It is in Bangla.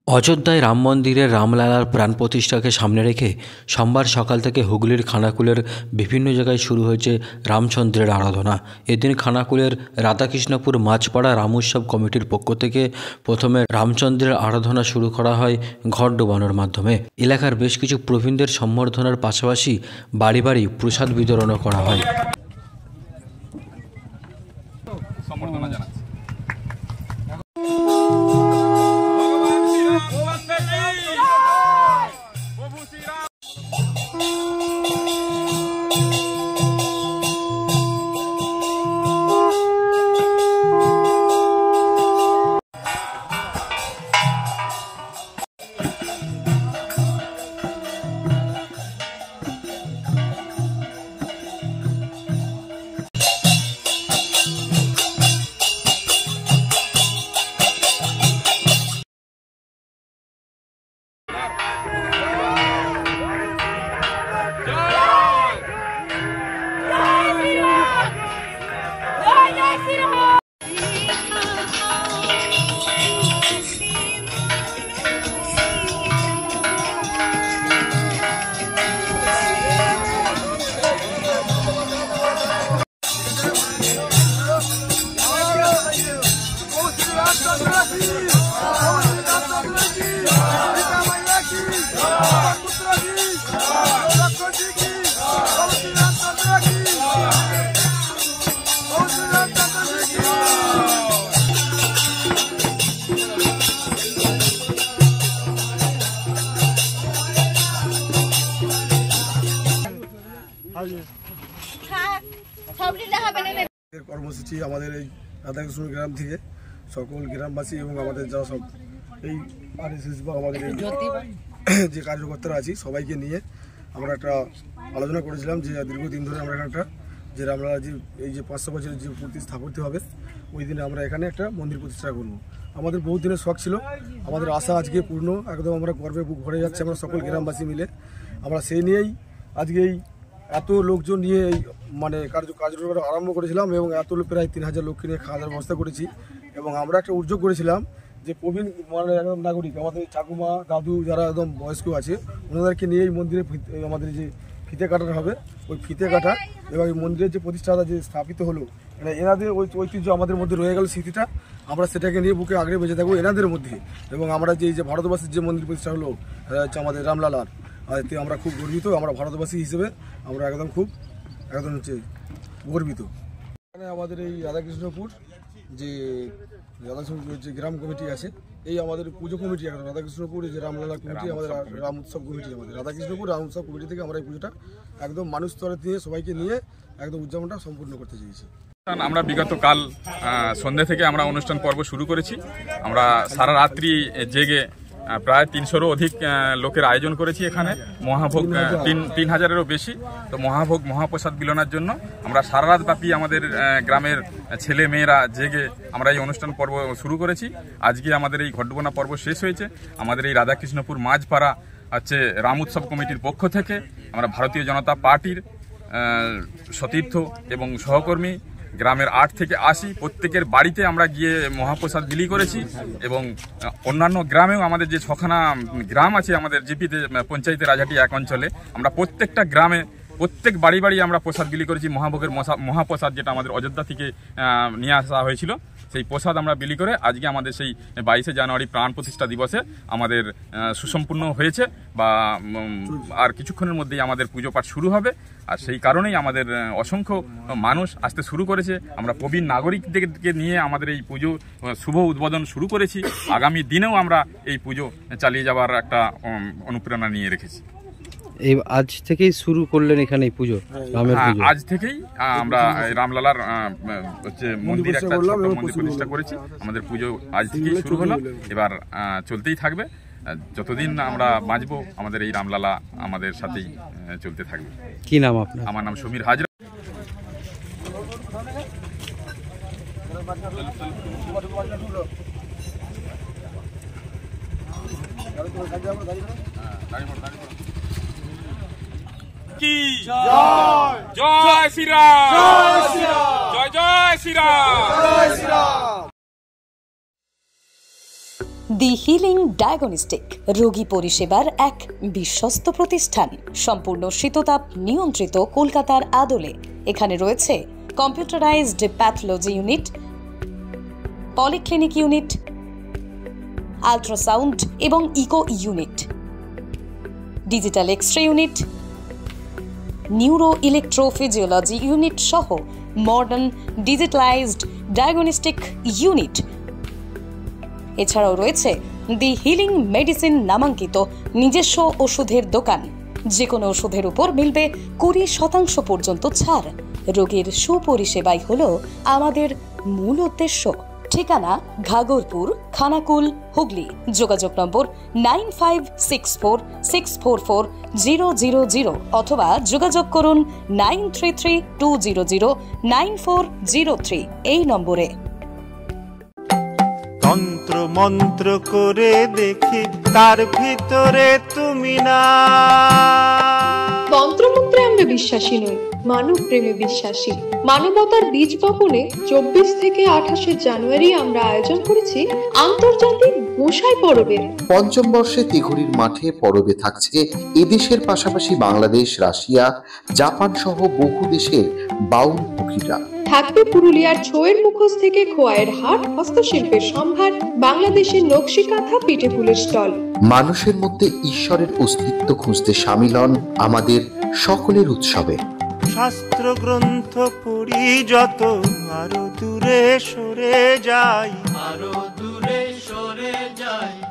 অযোধ্যায় রাম মন্দিরের রামলালার প্রাণ প্রতিষ্ঠাকে সামনে রেখে সোমবার সকাল থেকে হুগলির খানাকুলের বিভিন্ন জায়গায় শুরু হয়েছে রামচন্দ্রের আরাধনা। এদিন খানাকুলের রাধাকৃষ্ণপুর মাঝপাড়া রাম উৎসব কমিটির পক্ষ থেকে প্রথমে রামচন্দ্রের আরাধনা শুরু করা হয় ঘট ডোবানোর মাধ্যমে। এলাকার বেশ কিছু প্রবীণদের সম্বর্ধনার পাশাপাশি বাড়ি বাড়ি প্রসাদ বিতরণও করা হয়। কর্মসূচি আমাদের এই রাধাকৃষ্ণ গ্রাম থেকে সকল গ্রামবাসী এবং আমাদের যারা সব এই আরএসএস বা আমাদের যে কার্যকর্তারা আছি সবাইকে নিয়ে আমরা একটা আলোচনা করেছিলাম যে দীর্ঘদিন ধরে আমরা একটা যে রামলালাজি এই যে 500 বছরের যে মূর্তি স্থাপিত হবে ওই দিনে আমরা এখানে একটা মন্দির প্রতিষ্ঠা করব। আমাদের বহু দিনের শখ ছিল, আমাদের আশা আজকে পূর্ণ, একদম আমরা গর্বে বুক ভরে যাচ্ছে আমরা সকল গ্রামবাসী মিলে। আমরা সেই নিয়েই আজকে এই এত লোকজন নিয়ে এই মানে কার্যক্রম আরম্ভ করেছিলাম এবং এত প্রায় 3000 লোককে নিয়ে খাওয়া দাওয়ার ব্যবস্থা করেছি। এবং আমরা একটা উদ্যোগ করেছিলাম যে প্রবীণ মানে একদম নাগরিক আমাদের ঠাকুমা দাদু যারা একদম বয়স্ক আছে ওনাদেরকে নিয়ে এই মন্দিরে আমাদের যে ফিতে কাটানো হবে ওই ফিতে কাটা এবং এই মন্দিরের যে প্রতিষ্ঠাতা যে স্থাপিত হলো মানে এনাদের ওই ঐতিহ্য আমাদের মধ্যে রয়ে গেল স্মৃতিটা, আমরা সেটাকে নিয়ে বুকে আগড়ে বেঁচে থাকবো এনাদের মধ্যে। এবং আমরা যে ভারতবর্ষের যে মন্দির প্রতিষ্ঠা হলো হচ্ছে আমাদের রামলালার, এতে আমরা খুব গর্বিত। আমরা ভারতবাসী হিসেবে আমরা একদম হচ্ছে গর্বিত। এখানে আমাদের এই রাধাকৃষ্ণপুর যে যে গ্রাম কমিটি আছে এই আমাদের পুজো কমিটি এখন রাধাকৃষ্ণপুর যে রামলালা কমিটি আমাদের রাম উৎসব কমিটি আমাদের রাধাকৃষ্ণপুর রাম উৎসব কমিটি থেকে আমরা এই পুজোটা একদম মানুষ স্তরে দিয়ে সবাইকে নিয়ে একদম উদযাপনটা সম্পূর্ণ করতে চেয়েছি। আমরা বিগত কাল সন্ধ্যে থেকে আমরা অনুষ্ঠান পর্ব শুরু করেছি। আমরা সারা রাত্রি জেগে প্রায় 300-এরও অধিক লোকের আয়োজন করেছি। এখানে মহাভোগ 3000-এরও বেশি। তো মহাভোগ মহাপ্রসাদ বিলনার জন্য আমরা সারা রাত ব্যাপী আমাদের গ্রামের ছেলে মেয়েরা জেগে আমরা এই অনুষ্ঠান পর্ব শুরু করেছি। আজকে আমাদের এই ঘটবনা পর্ব শেষ হয়েছে। আমাদের এই রাধাকৃষ্ণপুর মাঝপাড়া হচ্ছে রাম উৎসব কমিটির পক্ষ থেকে আমরা ভারতীয় জনতা পার্টির সতীর্থ এবং সহকর্মী গ্রামের 8 থেকে 80 প্রত্যেকের বাড়িতে আমরা গিয়ে মহাপ্রসাদ বিলি করেছি। এবং অন্যান্য গ্রামেও আমাদের যে 6খানা গ্রাম আছে আমাদের জিপিতে পঞ্চায়েতের রাজাটি 1 অঞ্চলে আমরা প্রত্যেকটা গ্রামে প্রত্যেক বাড়ি বাড়ি আমরা প্রসাদ বিলি করেছি। মহাভোগের মহাপ্রসাদ যেটা আমাদের অযোধ্যা থেকে নিয়ে আসা হয়েছিল সেই প্রসাদ আমরা বিলি করে আজকে আমাদের সেই 22শে জানুয়ারি প্রাণ প্রতিষ্ঠা দিবসে আমাদের সুসম্পূর্ণ হয়েছে বা আর কিছুক্ষণের মধ্যেই আমাদের পুজো পাঠ শুরু হবে। আর সেই কারণেই আমাদের অসংখ্য মানুষ আসতে শুরু করেছে। আমরা প্রবীণ নাগরিকদেরকে নিয়ে আমাদের এই পুজো শুভ উদ্বোধন শুরু করেছি। আগামী দিনেও আমরা এই পুজো চালিয়ে যাওয়ার একটা অনুপ্রেরণা নিয়ে রেখেছি। এই আজ থেকেই শুরু করলেন এখানে পুজো? আজ থেকেই আমরা রামলালার হচ্ছে মন্দির একটা মন্দির প্রতিষ্ঠা করেছি। আমাদের পুজো আজ থেকেই শুরু হলো, এবার চলতেই থাকবে। যতদিন আমরা বাঁচবো আমাদের এই রামলালা আমাদের সাথেই চলতে থাকবে। কি নাম আপনার? আমার নাম সমীর হাজরা। কি জয় জয় শ্রীরাম, জয় জয় শ্রীরাম। দি হিলিং ডায়াগনস্টিক রোগী পরিষেবার এক বিশ্বস্ত প্রতিষ্ঠান, সম্পূর্ণ শীততাপ নিয়ন্ত্রিত কলকাতার আদলে। এখানে রয়েছে computerised pathology unit, polyclinic unit, ultrasound এবং echo unit, digital X-ray unit, neuro electrophysiology unit সহ মডার্ন ডিজিটালাইজড ডায়াগনস্টিক ইউনিট। এছাড়াও রয়েছে দি হিলিং মেডিসিন নামাঙ্কিত নিজস্ব ওষুধের দোকান। যে কোনো ওষুধের উপর মিলবে 20% পর্যন্ত ছাড়। রোগীর সুপরিষেবাই হলো আমাদের মূল উদ্দেশ্য। ঠিকানা ঘাগরপুর, খানাকুল, হুগলি। যোগাযোগ নম্বর 9564644000 অথবা যোগাযোগ করুন 9332009403 এই নম্বরে। তন্ত্র মন্ত্র করে দেখি তার ভিতরে তুমি না। তন্ত্রমন্ত্রে আমরা বিশ্বাসী নই, মানব প্রেমে বিশ্বাসী। মানবতার বীজ বপনে 24 থেকে 28 জানুয়ারি আমরা আয়োজন করেছি আন্তর্জাতিক গোসাই পরবের। পঞ্চম বর্ষে তিঘুরির মাঠে পরবে থাকছে এদেশের পাশাপাশি বাংলাদেশ, রাশিয়া, জাপান সহ বহু দেশের বাউল পুকিরা। থাকবে পুরুলিয়ার ছোয়ের মুখোশ থেকে খোয়াইয়ের হাট, হস্তশিল্পের সম্ভার, বাংলাদেশের নকশি কাঁথা, পিঠে ফুলের স্টল। মানুষের মধ্যে ঈশ্বরের অস্তিত্ব খুঁজতে সামিল হন আমাদের সকলের উৎসবে। শাস্ত্র গ্রন্থ পড়ি যত আরো দূরে সরে যাই, আরো দূরে সরে যাই।